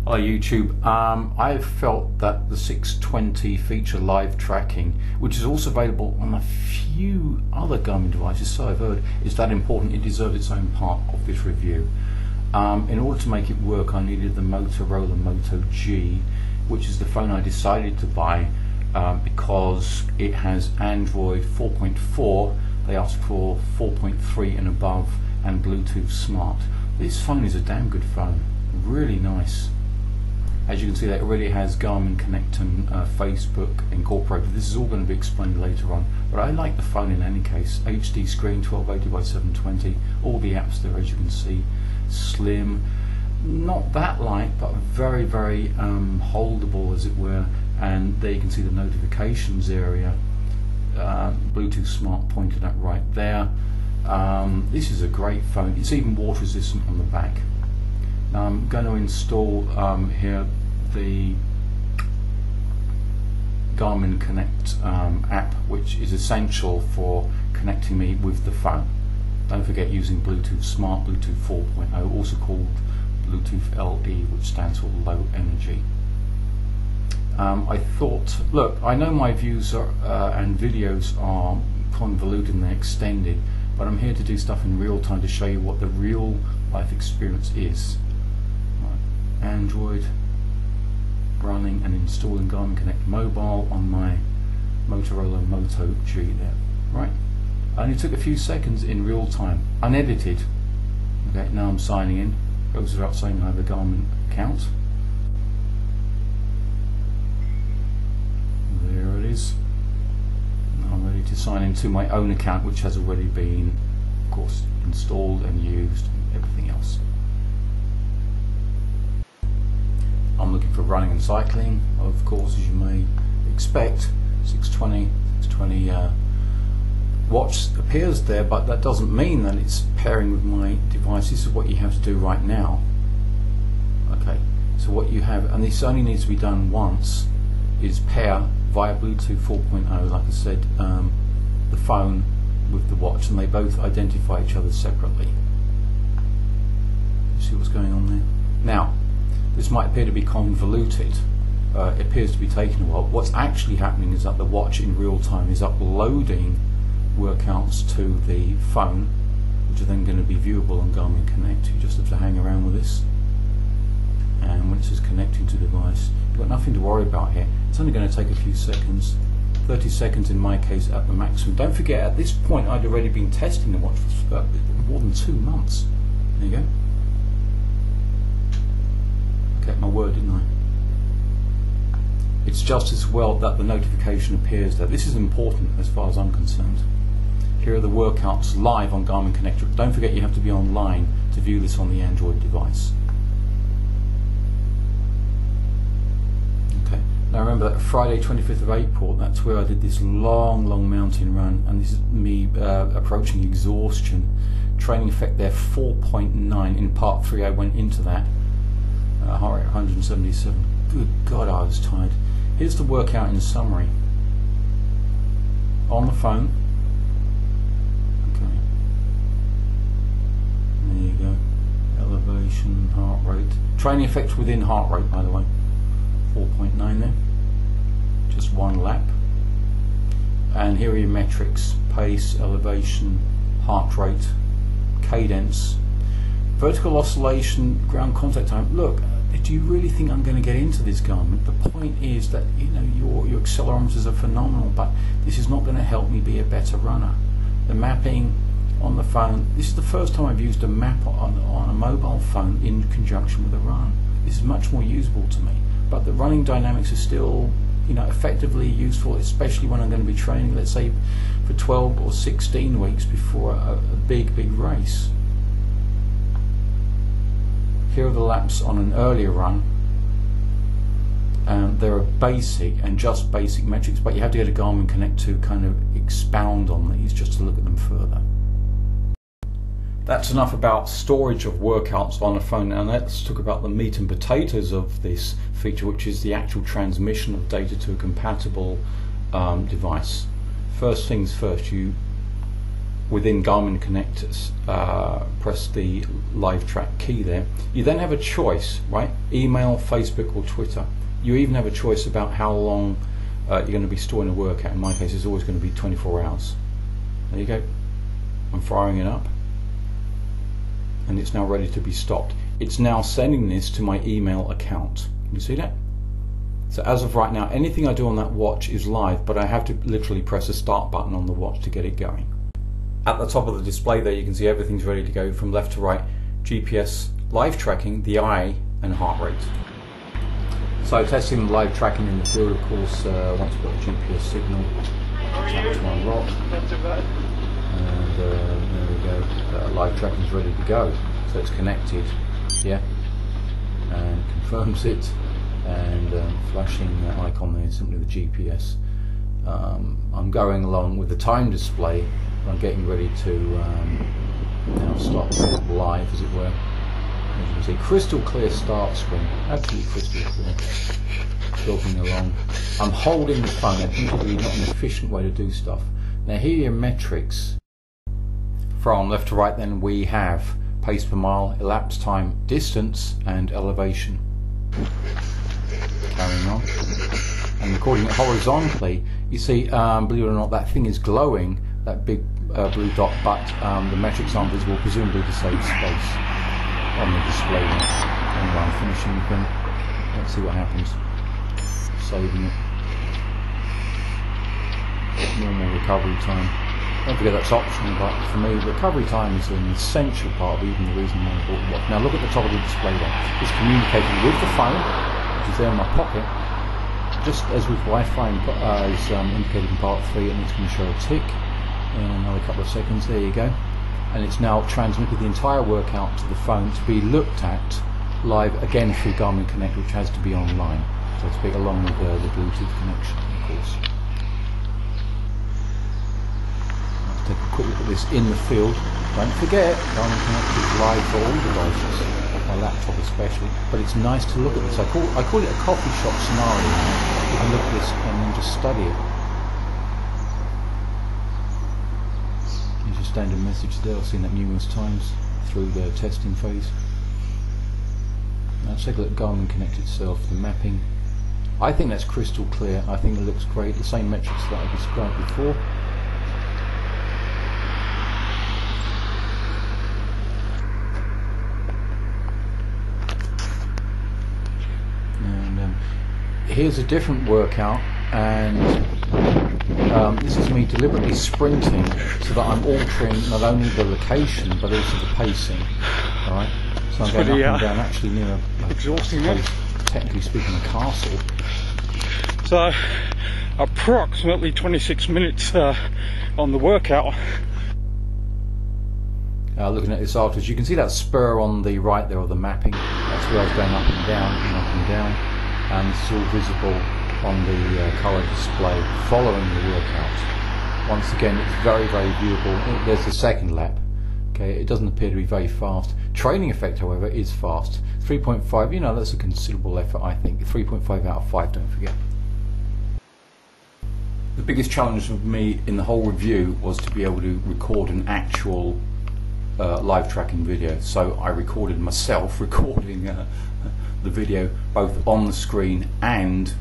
Hi YouTube. I've felt that the 620 feature live tracking, which is also available on a few other Garmin devices, so I've heard, is that important. It deserves its own part of this review. In order to make it work, I needed the Motorola Moto G, which is the phone I decided to buy because it has Android 4.4. They asked for 4.3 and above, and Bluetooth Smart. This phone is a damn good phone, really nice. As you can see, that already has Garmin Connect and Facebook incorporated. This is all going to be explained later on, but I like the phone in any case. HD screen, 1280 by 720, all the apps there, as you can see. Slim, not that light, but very, very holdable, as it were. And there you can see the notifications area. Bluetooth Smart pointed at right there. This is a great phone. It's even water resistant on the back. Now I'm going to install here the Garmin Connect app, which is essential for connecting me with the phone. Don't forget using Bluetooth Smart, Bluetooth 4.0, also called Bluetooth LE, which stands for low energy. I thought, look, I know my views are, and videos are convoluted and they're extended, but I'm here to do stuff in real time to show you what the real life experience is. Android, running and installing Garmin Connect Mobile on my Motorola Moto G there. Right, only took a few seconds in real time, unedited. Okay, now I'm signing in. Goes without saying I have a Garmin account. There it is. Now I'm ready to sign into my own account, which has already been, of course, installed and used and everything else. I'm looking for running and cycling, of course, as you may expect. 620 watch appears there, but that doesn't mean that it's pairing with my device. This is what you have to do right now. Okay, so what you have, and this only needs to be done once, is pair via Bluetooth 4.0, like I said, the phone with the watch, and they both identify each other separately. You see what's going on there? Now, this might appear to be convoluted. It appears to be taking a while. What's actually happening is that the watch in real time is uploading workouts to the phone, which are then going to be viewable on Garmin Connect. You just have to hang around with this, and when it says connecting to device, you've got nothing to worry about here. It's only going to take a few seconds, 30 seconds in my case at the maximum. Don't forget, at this point I'd already been testing the watch for more than 2 months. There you go. Kept my word, didn't I? It's just as well that the notification appears there. This is important as far as I'm concerned. Here are the workouts live on Garmin Connect. Don't forget you have to be online to view this on the Android device. Okay. Now remember that Friday 25th of April, that's where I did this long mountain run, and this is me approaching exhaustion. Training effect there 4.9. In part 3 I went into that. Heart rate 177. Good God, I was tired. Here's the workout in summary. On the phone. Okay. There you go. Elevation, heart rate. Training effect within heart rate, by the way. 4.9 there. Just one lap. And here are your metrics. Pace, elevation, heart rate, cadence, vertical oscillation, ground contact time. Look, do you really think I'm going to get into this, Garmin? The point is that, you know, your accelerometers are phenomenal, but this is not going to help me be a better runner. The mapping on the phone, this is the first time I've used a map on a mobile phone in conjunction with a run. This is much more usable to me, but the running dynamics are still, you know, effectively useful, especially when I'm going to be training, let's say, for 12 or 16 weeks before a big race. Here are the laps on an earlier run. There are basic and just basic metrics, but you have to get a Garmin Connect to kind of expound on these, just to look at them further. That's enough about storage of workouts on a phone. Now let's talk about the meat and potatoes of this feature, which is the actual transmission of data to a compatible device. First things first, you within Garmin Connect, press the live track key there. You then have a choice, right? Email, Facebook or Twitter. You even have a choice about how long you're going to be storing a workout. In my case, it's always going to be 24 hours. There you go. I'm firing it up and it's now ready to be stopped. It's now sending this to my email account. Can you see that? So as of right now, anything I do on that watch is live, but I have to literally press the start button on the watch to get it going. At the top of the display there, you can see everything's ready to go from left to right. GPS, live tracking, the eye, and heart rate. So testing the live tracking in the field, of course, once we've got a GPS signal, tap to my rock, and there we go, live tracking is ready to go. So it's connected, yeah, and confirms it, and flashing that icon there is simply the GPS. I'm going along with the time display. I'm getting ready to now start live, as it were. As you can see, crystal clear start screen, absolutely crystal clear. Talking along. I'm holding the phone. Admittedly, not an efficient way to do stuff. Now here are your metrics. From left to right, then we have pace per mile, elapsed time, distance, and elevation. Carrying on, and recording it horizontally. You see, believe it or not, that thing is glowing. That big blue dot, but the metrics aren't visible, presumably to save space on the display. Anyway, I'm finishing the thing. Let's see what happens. Saving it. Normal recovery time. Don't forget that's optional, but for me, recovery time is an essential part of even the reason why I bought the watch. Now look at the top of the display there. It's communicating with the phone, which is there in my pocket. Just as with Wi-Fi is indicated in part 3, and it's going to show a tick in another couple of seconds. There you go, and it's now transmitted the entire workout to the phone to be looked at live again through Garmin Connect, which has to be online, so to speak, along with the Bluetooth connection, of course. Let's take a quick look at this in the field. Don't forget, Garmin Connect is live for all devices, my laptop especially, but it's nice to look at this. I call it a coffee shop scenario. You can look at this and then just study it. Standard message there. I've seen that numerous times through the testing phase. Now let's take a look at Garmin Connect itself, the mapping. I think that's crystal clear. I think it looks great. The same metrics that I described before. And here's a different workout, and this is me deliberately sprinting so that I'm altering not only the location but also the pacing. Alright, so I'm going up and down, actually near exhausting, technically speaking, a castle. So approximately 26 minutes on the workout. Looking at this afterwards, you can see that spur on the right there of the mapping. That's where I was going up and down and up and down, and it's all visible on the colour display following the workout. Once again, it's very, very viewable. There's the second lap. Okay, it doesn't appear to be very fast. Training effect, however, is fast. 3.5, you know, that's a considerable effort, I think. 3.5 out of 5, don't forget. The biggest challenge for me in the whole review was to be able to record an actual live tracking video. So I recorded myself recording the video both on the screen and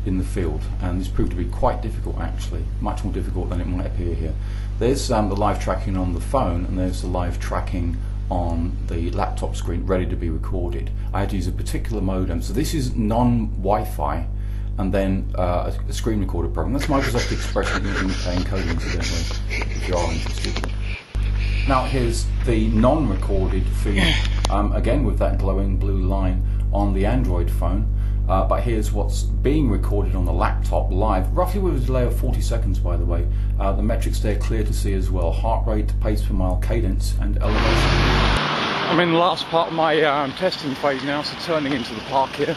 in the field, and this proved to be quite difficult, actually, much more difficult than it might appear here. There's the live tracking on the phone, and there's the live tracking on the laptop screen ready to be recorded. I had to use a particular modem, so this is non-Wi-Fi, and then a screen recorder program. That's Microsoft Expression encoding, incidentally, if you are interested. Now here's the non-recorded feed, again with that glowing blue line on the Android phone. But here's what's being recorded on the laptop live, roughly with a delay of 40 seconds, by the way. The metrics there clear to see as well: heart rate, pace per mile, cadence, and elevation. I'm in the last part of my testing phase now, so turning into the park here.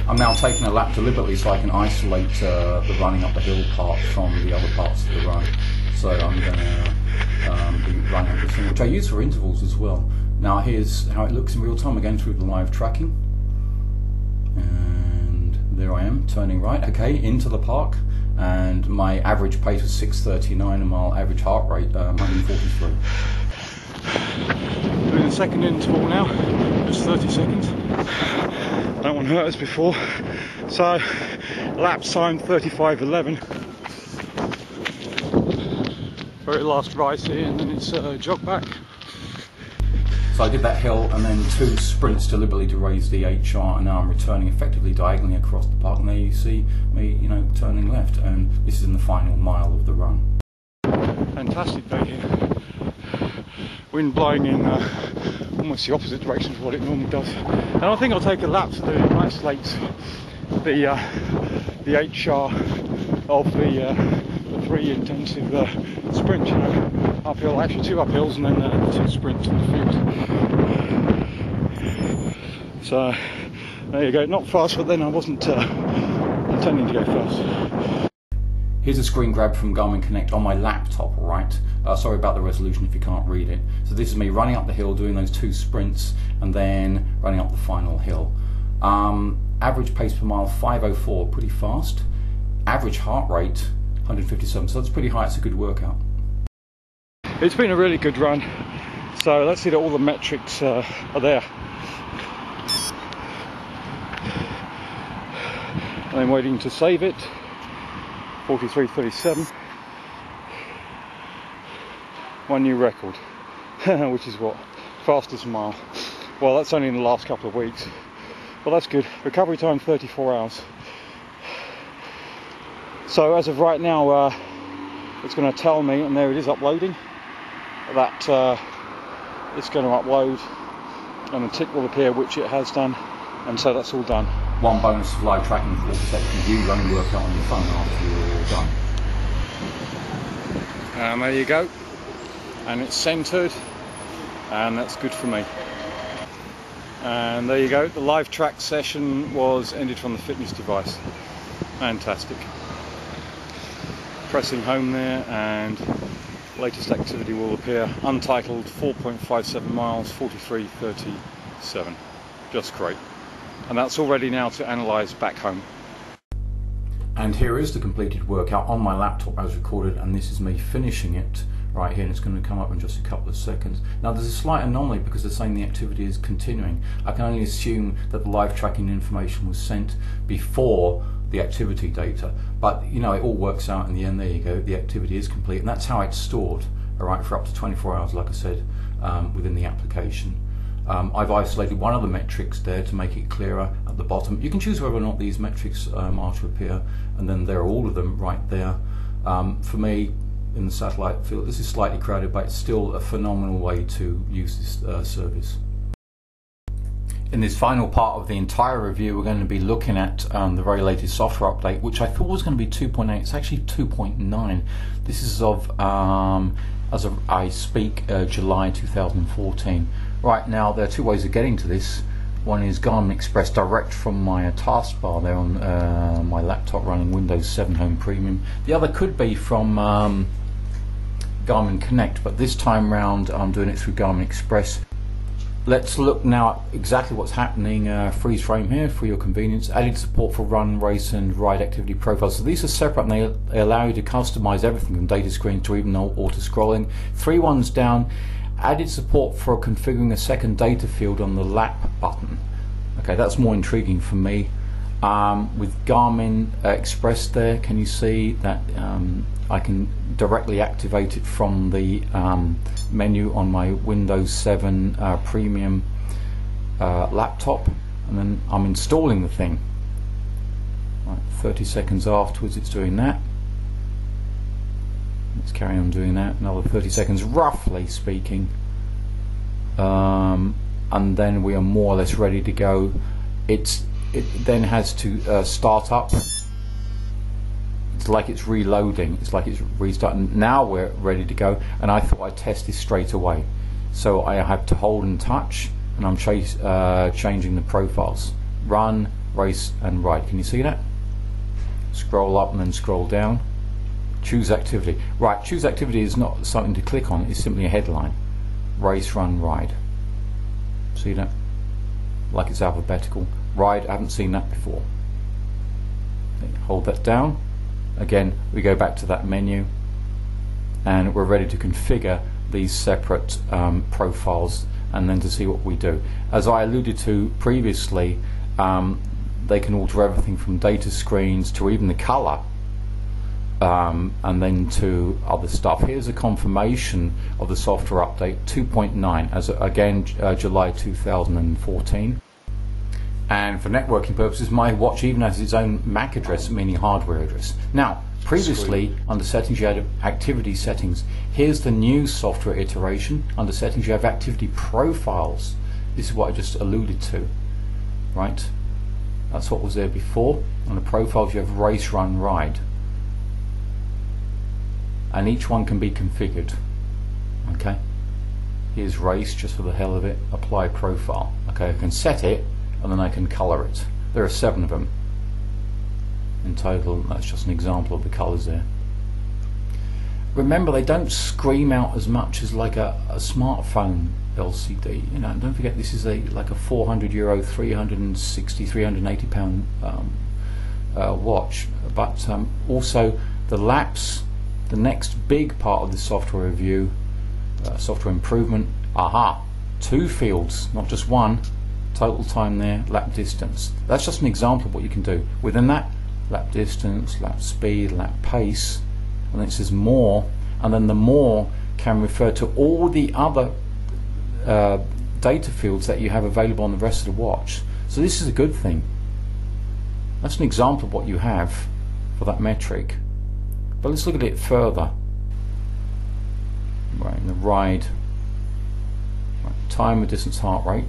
I'm now taking a lap deliberately so I can isolate the running up the hill part from the other parts of the run. So I'm going to be running up the thing, which I use for intervals as well. Now here's how it looks in real time, again through the live tracking. And there I am, turning right, okay, into the park, and my average pace was 6:39 and my average heart rate 143. Doing the second interval now, just 30 seconds. That one hurt as before. So, lap time 35:11. Very last rise here, and then it's jog back. So I did that hill and then 2 sprints deliberately to raise the HR, and now I'm returning effectively diagonally across the park, and there you see me, you know, turning left, and this is in the final mile of the run. Fantastic day here. Wind blowing in almost the opposite direction to what it normally does. And I think I'll take a lap to isolate the HR of the 3 intensive sprints, you know. Uphill, actually 2 uphills and then 2 sprints in the field. So there you go, not fast, but then I wasn't intending to go fast. Here's a screen grab from Garmin Connect on my laptop, right? Sorry about the resolution if you can't read it. So this is me running up the hill, doing those 2 sprints, and then running up the final hill. Average pace per mile 5:04, pretty fast. Average heart rate 157, so that's pretty high. It's a good workout. It's been a really good run, so let's see that all the metrics are there. I'm waiting to save it. 43:37. 1 new record, which is what? Fastest mile. Well, that's only in the last couple of weeks. Well, that's good. Recovery time 34 hours. So as of right now, it's going to tell me, and there it is uploading, that it's going to upload, and a tick will appear, which it has done, and so that's all done. One bonus of live tracking for 40 seconds. You only work out on your phone after you're all done. And there you go. And it's centered, and that's good for me. And there you go. The live track session was ended from the fitness device. Fantastic. Pressing home there, and latest activity will appear. Untitled 4.57 miles, 43:37. Just great. And that's all ready now to analyse back home. And here is the completed workout on my laptop as recorded, and this is me finishing it right here, and it's going to come up in just a couple of seconds. Now there's a slight anomaly because they're saying the activity is continuing. I can only assume that the live tracking information was sent before the activity data, but you know, it all works out in the end. There you go, the activity is complete, and that's how it's stored, all right, for up to 24 hours, like I said, within the application. I've isolated one of the metrics there to make it clearer at the bottom. You can choose whether or not these metrics are to appear, and then there are all of them right there. For me, in the satellite field, this is slightly crowded, but it's still a phenomenal way to use this service. In this final part of the entire review, we're going to be looking at the very latest software update, which I thought was going to be 2.8. It's actually 2.9. This is of, as of I speak, July 2014. Right now, there are 2 ways of getting to this. One is Garmin Express direct from my taskbar there on my laptop running Windows 7 Home Premium. The other could be from Garmin Connect, but this time round I'm doing it through Garmin Express. Let's look now at exactly what's happening. Freeze frame here for your convenience. Added support for run, race and ride activity profiles. So these are separate, and they allow you to customize everything from data screen to even auto scrolling. 3 ones down. Added support for configuring a second data field on the lap button. Okay, that's more intriguing for me. With Garmin Express there, can you see that I can directly activate it from the menu on my Windows 7 Premium laptop, and then I'm installing the thing. Right, 30 seconds afterwards it's doing that. Let's carry on doing that, another 30 seconds roughly speaking, and then we are more or less ready to go. It then has to start up. It's like it's reloading, it's like it's restarting. Now we're ready to go, and I thought I'd test this straight away. So I have to hold and touch, and I'm changing the profiles. Run, race and ride. Can you see that? Scroll up and then scroll down. Choose activity. Right, choose activity is not something to click on, it's simply a headline. Race, run, ride. See that? Like it's alphabetical. Ride, I haven't seen that before. Hold that down. Again, we go back to that menu and we're ready to configure these separate profiles and then to see what we do. As I alluded to previously, they can alter everything from data screens to even the color, and then to other stuff. Here's a confirmation of the software update 2.9 as again July 2014. And for networking purposes, my watch even has its own MAC address, meaning hardware address. Now, previously under settings you had activity settings. Here's the new software iteration. Under settings you have activity profiles. This is what I just alluded to, right? That's what was there before. On the profiles you have race, run, ride, and each one can be configured. Okay, here's race just for the hell of it. Apply profile. Okay, I can set it and then I can color it. There are 7 of them in total. That's just an example of the colors there. Remember, they don't scream out as much as like a smartphone LCD. You know, don't forget this is like a €400, 360, 380 pound watch. But also the laps, the next big part of the software review, software improvement. Aha, 2 fields, not just one. Total time there, lap distance. That's just an example of what you can do. Within that, lap distance, lap speed, lap pace, and then it says more, and then the more can refer to all the other data fields that you have available on the rest of the watch. So this is a good thing. That's an example of what you have for that metric. But let's look at it further. Right, in the ride, right, time, distance, heart rate.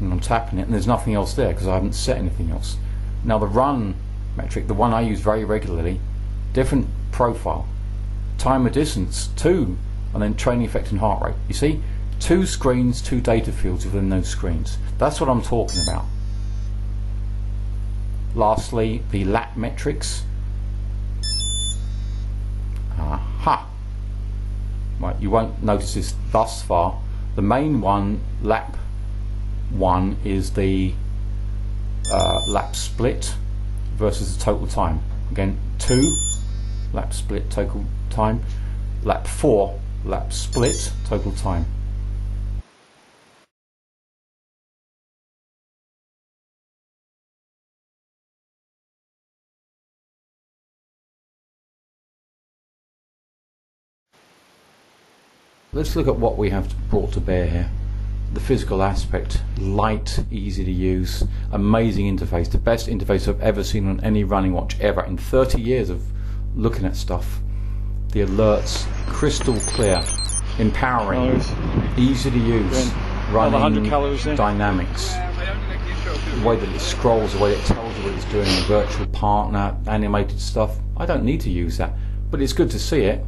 And I'm tapping it and there's nothing else there because I haven't set anything else. Now the run metric, the one I use very regularly, different profile, time of distance 2, and then training effect and heart rate. You see, 2 screens, 2 data fields within those screens. That's what I'm talking about. Lastly, the lap metrics. Aha! Right, you won't notice this thus far. The main one, lap 1, is the lap split versus the total time. Again, 2 lap split total time, lap 4 lap split total time. Let's look at what we have brought to bear here. The physical aspect, light, easy to use, amazing interface, the best interface I've ever seen on any running watch ever in 30 years of looking at stuff. The alerts, crystal clear, empowering, easy to use, running dynamics, the way that it scrolls, the way it tells you what it's doing, virtual partner, animated stuff. I don't need to use that, but it's good to see it.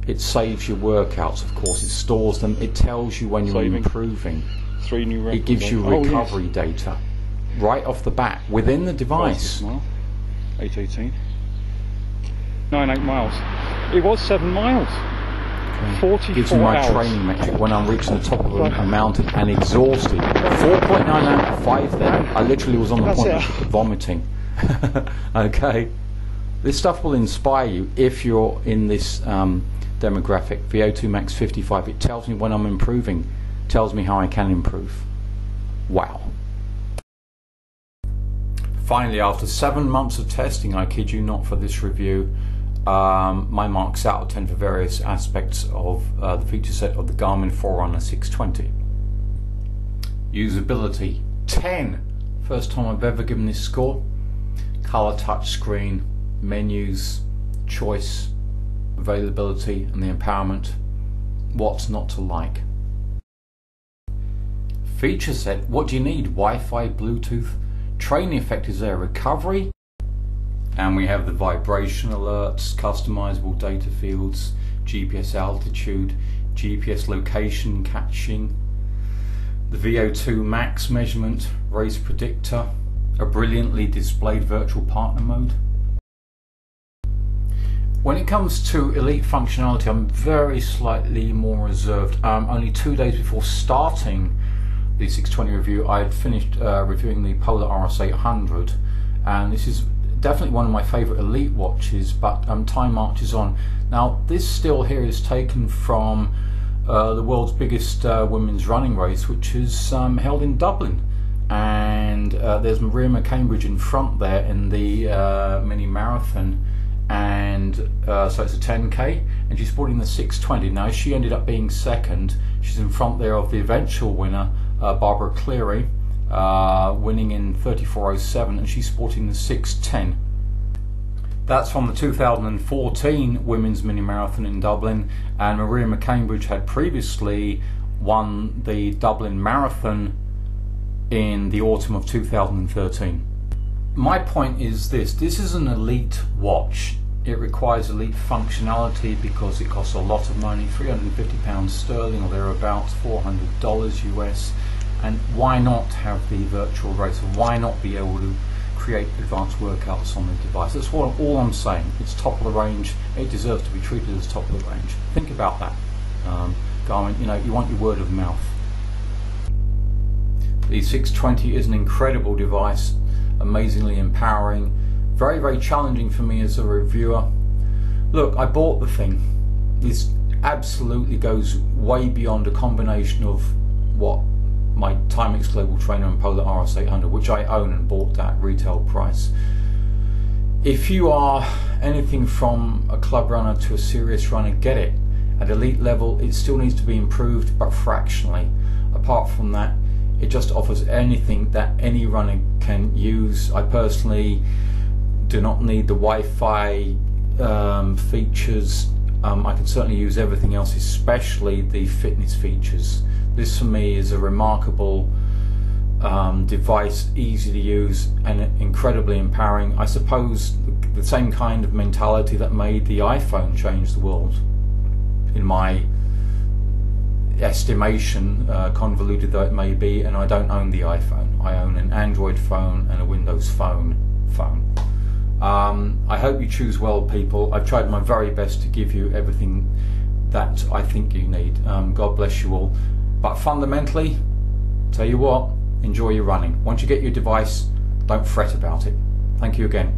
It saves your workouts, of course, it stores them, it tells you when you're improving. 3 new records. It gives you recovery data right off the bat within the device. 818. 98 miles. It was 7 miles. Okay. 44 gives me my hours. Training metric when I'm reaching the top of a mountain and exhausted. 4.9 out of 5 there. I literally was on the point of vomiting. Okay. This stuff will inspire you if you're in this demographic. VO2 max 55. It tells me when I'm improving, tells me how I can improve. Wow. Finally, after 7 months of testing, I kid you not, for this review, my marks out of 10 for various aspects of the feature set of the Garmin Forerunner 620. Usability 10. First time I've ever given this score. Color touch screen, menus, choice, availability, and the empowerment. What's not to like? Feature set, what do you need? Wi-Fi, Bluetooth, training effect is there, recovery, and we have the vibration alerts, customizable data fields, GPS altitude, GPS location catching, the VO2 max measurement, race predictor, a brilliantly displayed virtual partner mode. When it comes to elite functionality, I'm very slightly more reserved. Only 2 days before starting the 620 review, I had finished reviewing the Polar RS800, and this is definitely one of my favourite elite watches, but time marches on. Now this still here is taken from the world's biggest women's running race, which is held in Dublin, and there's Maria Cambridge in front there in the mini marathon, and so it's a 10k, and she's sporting the 620. Now she ended up being second. She's in front there of the eventual winner, Barbara Cleary, winning in 34:07, and she's sporting the 610. That's from the 2014 Women's Mini Marathon in Dublin, and Maria McCambridge had previously won the Dublin Marathon in the autumn of 2013. My point is this is an elite watch. It requires elite functionality because it costs a lot of money, £350 sterling or thereabouts, $400 US, and why not have the virtual racer? Why not be able to create advanced workouts on the device? That's all I'm saying. It's top of the range. It deserves to be treated as top of the range. Think about that, Garmin. You know, you want your word of mouth. The 620 is an incredible device, amazingly empowering, very, very challenging for me as a reviewer. Look, I bought the thing. This absolutely goes way beyond a combination of what my Timex Global Trainer and Polar RS800, which I own and bought at retail price. If you are anything from a club runner to a serious runner, get it. At elite level, it still needs to be improved, but fractionally. Apart from that, it just offers anything that any runner can use. I personally do not need the Wi-Fi features. I can certainly use everything else, especially the fitness features. This for me is a remarkable device, easy to use and incredibly empowering. I suppose the same kind of mentality that made the iPhone change the world, in my estimation, convoluted though it may be, and I don't own the iPhone. I own an Android phone and a Windows phone. I hope you choose well, people. I've tried my very best to give you everything that I think you need. God bless you all. But fundamentally, tell you what, enjoy your running. Once you get your device, don't fret about it. Thank you again.